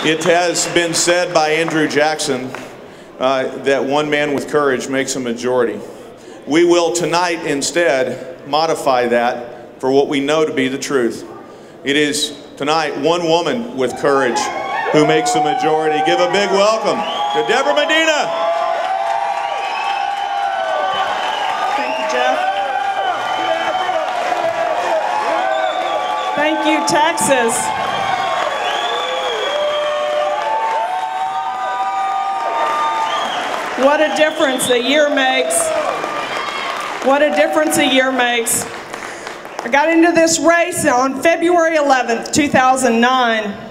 It has been said by Andrew Jackson that one man with courage makes a majority. We will tonight instead modify that for what we know to be the truth. It is tonight one woman with courage who makes a majority. Give a big welcome to Debra Medina. Thank you, Jeff. Thank you, Texas. What a difference a year makes. What a difference a year makes. I got into this race on February 11th, 2009.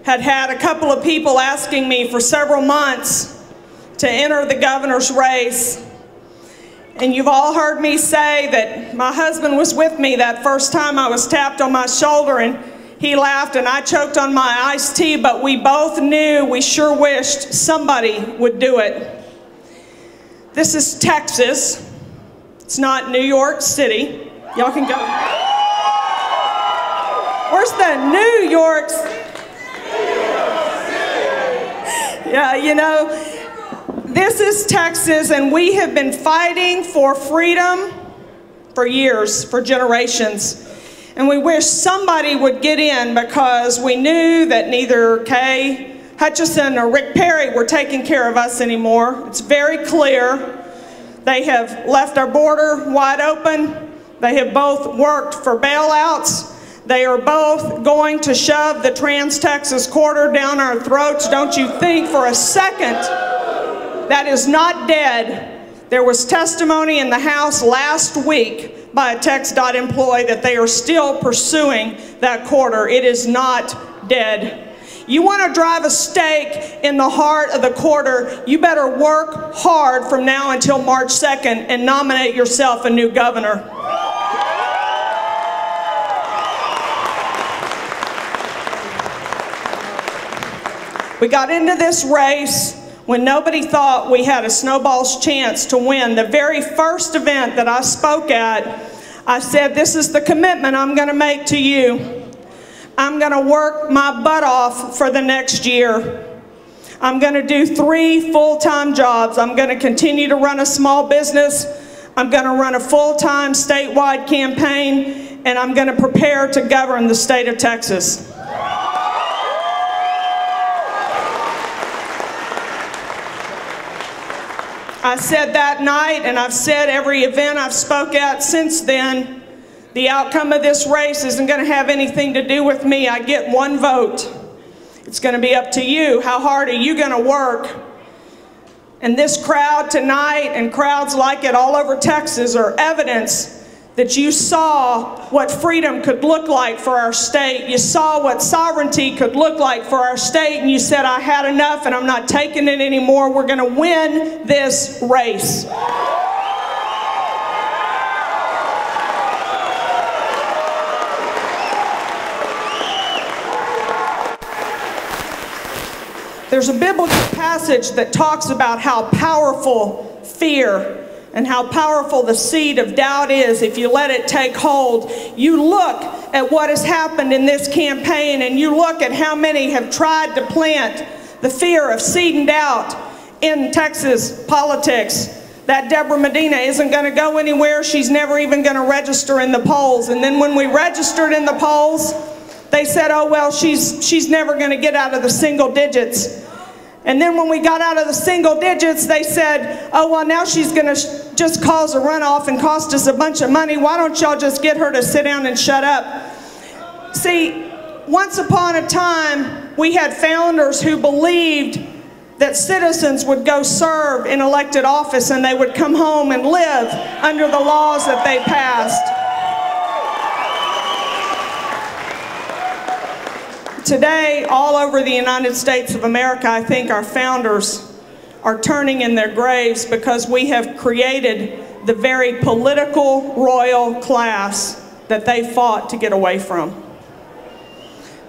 Had a couple of people asking me for several months to enter the governor's race. And you've all heard me say that my husband was with me that first time I was tapped on my shoulder, and he laughed and I choked on my iced tea, but we both knew we sure wished somebody would do it. This is Texas. It's not New York City. Y'all can go. Where's the New York? Yeah, you know, this is Texas, and we have been fighting for freedom for years, for generations. And we wish somebody would get in, because we knew that neither Kay Hutchison or Rick Perry were taking care of us anymore. It's very clear. They have left our border wide open. They have both worked for bailouts. They are both going to shove the Trans-Texas corridor down our throats. Don't you think for a second that is not dead. There was testimony in the House last week by a TxDOT employee that they are still pursuing that corridor. It is not dead. You want to drive a stake in the heart of the corridor, you better work hard from now until March 2nd and nominate yourself a new governor. We got into this race when nobody thought we had a snowball's chance to win. The very first event that I spoke at, I said, this is the commitment I'm going to make to you. I'm going to work my butt off for the next year. I'm going to do 3 full-time jobs. I'm going to continue to run a small business. I'm going to run a full-time statewide campaign, and I'm going to prepare to govern the state of Texas. I said that night, and I've said every event I've spoke at since then, the outcome of this race isn't going to have anything to do with me. I get 1 vote. It's going to be up to you. How hard are you going to work? And this crowd tonight and crowds like it all over Texas are evidence that you saw what freedom could look like for our state. You saw what sovereignty could look like for our state, and you said, I had enough and I'm not taking it anymore. We're going to win this race. There's a biblical passage that talks about how powerful fear and how powerful the seed of doubt is if you let it take hold. You look at what has happened in this campaign, and you look at how many have tried to plant the fear of seed and doubt in Texas politics. That Debra Medina isn't going to go anywhere. She's never even going to register in the polls. And then when we registered in the polls, they said, oh, well, she's never going to get out of the single digits. And then when we got out of the single digits, they said, oh, well, now she's going to just cause a runoff and cost us a bunch of money. Why don't y'all just get her to sit down and shut up? See, once upon a time, we had founders who believed that citizens would go serve in elected office and they would come home and live under the laws that they passed. Today, all over the United States of America, I think our founders are turning in their graves because we have created the very political royal class that they fought to get away from.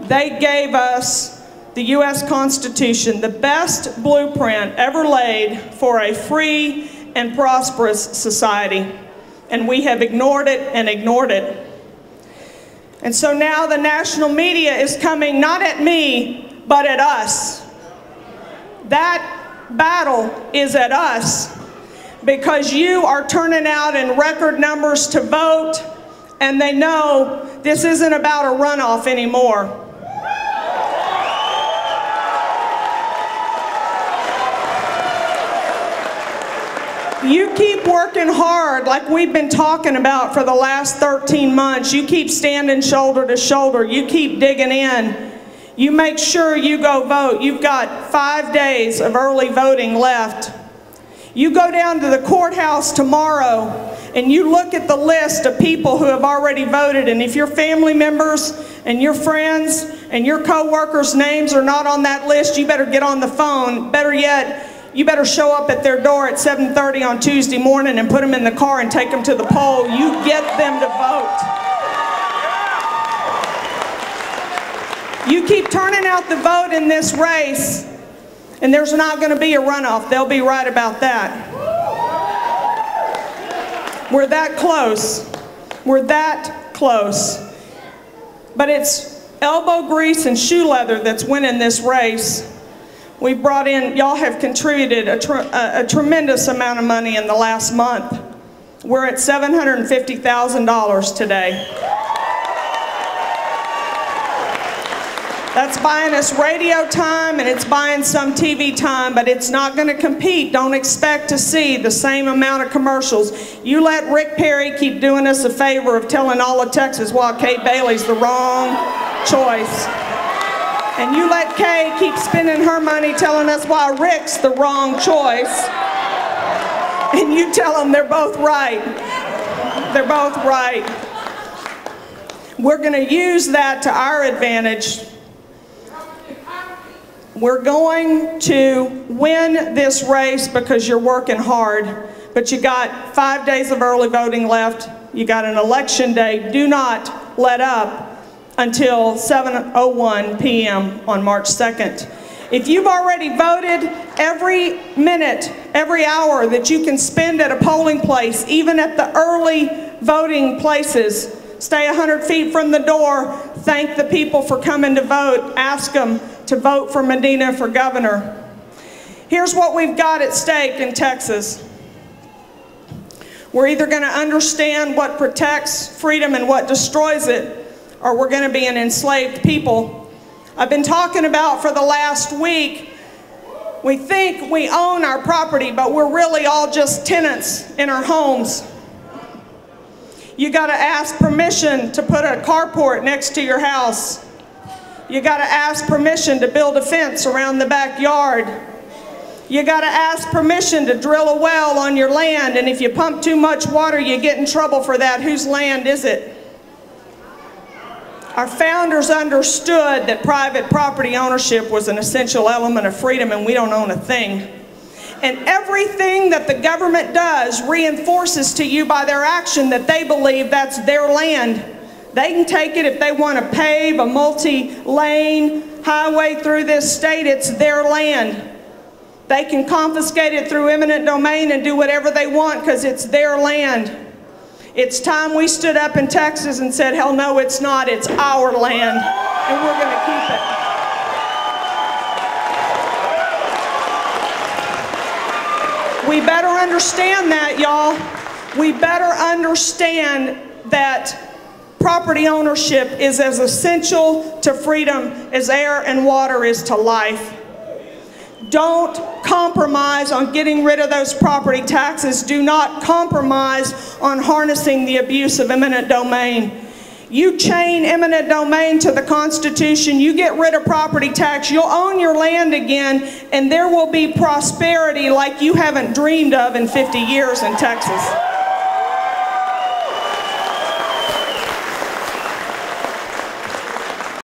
They gave us the U.S. Constitution, the best blueprint ever laid for a free and prosperous society, and we have ignored it and ignored it. And so now the national media is coming not at me, but at us. That battle is at us because you are turning out in record numbers to vote, and they know this isn't about a runoff anymore. You keep working hard like we've been talking about for the last 13 months. You keep standing shoulder to shoulder. You keep digging in. You make sure you go vote. You've got 5 days of early voting left. You go down to the courthouse tomorrow and you look at the list of people who have already voted, and if your family members and your friends and your co-workers' names are not on that list, you better get on the phone. Better yet, you better show up at their door at 7:30 on Tuesday morning and put them in the car and take them to the poll. You get them to vote. You keep turning out the vote in this race, and there's not going to be a runoff. They'll be right about that. We're that close. We're that close. But it's elbow grease and shoe leather that's winning this race. We brought in, y'all have contributed a tremendous amount of money in the last month. We're at $750,000 today. That's buying us radio time and it's buying some TV time, but it's not going to compete. Don't expect to see the same amount of commercials. You let Rick Perry keep doing us a favor of telling all of Texas why Kay Bailey's the wrong choice. And you let Kay keep spending her money telling us why Rick's the wrong choice. And you tell them they're both right. They're both right. We're going to use that to our advantage. We're going to win this race because you're working hard. But you got 5 days of early voting left. You got an election day. Do not let up until 7:01 p.m. on March 2nd. If you've already voted, every minute, every hour that you can spend at a polling place, even at the early voting places, stay 100 feet from the door, thank the people for coming to vote, ask them to vote for Medina for governor. Here's what we've got at stake in Texas. We're either going to understand what protects freedom and what destroys it, or we're going to be an enslaved people. I've been talking about for the last week, we think we own our property, but we're really all just tenants in our homes. You got to ask permission to put a carport next to your house. You got to ask permission to build a fence around the backyard. You got to ask permission to drill a well on your land, and if you pump too much water, you get in trouble for that. Whose land is it? Our founders understood that private property ownership was an essential element of freedom, and we don't own a thing. And everything that the government does reinforces to you by their action that they believe that's their land. They can take it if they want to pave a multi-lane highway through this state. It's their land. They can confiscate it through eminent domain and do whatever they want because it's their land. It's time we stood up in Texas and said, hell no, it's not. It's our land, and we're going to keep it. We better understand that, y'all. We better understand that property ownership is as essential to freedom as air and water is to life. Don't compromise on getting rid of those property taxes. Do not compromise on harnessing the abuse of eminent domain. You chain eminent domain to the Constitution, you get rid of property tax, you'll own your land again, and there will be prosperity like you haven't dreamed of in 50 years in Texas.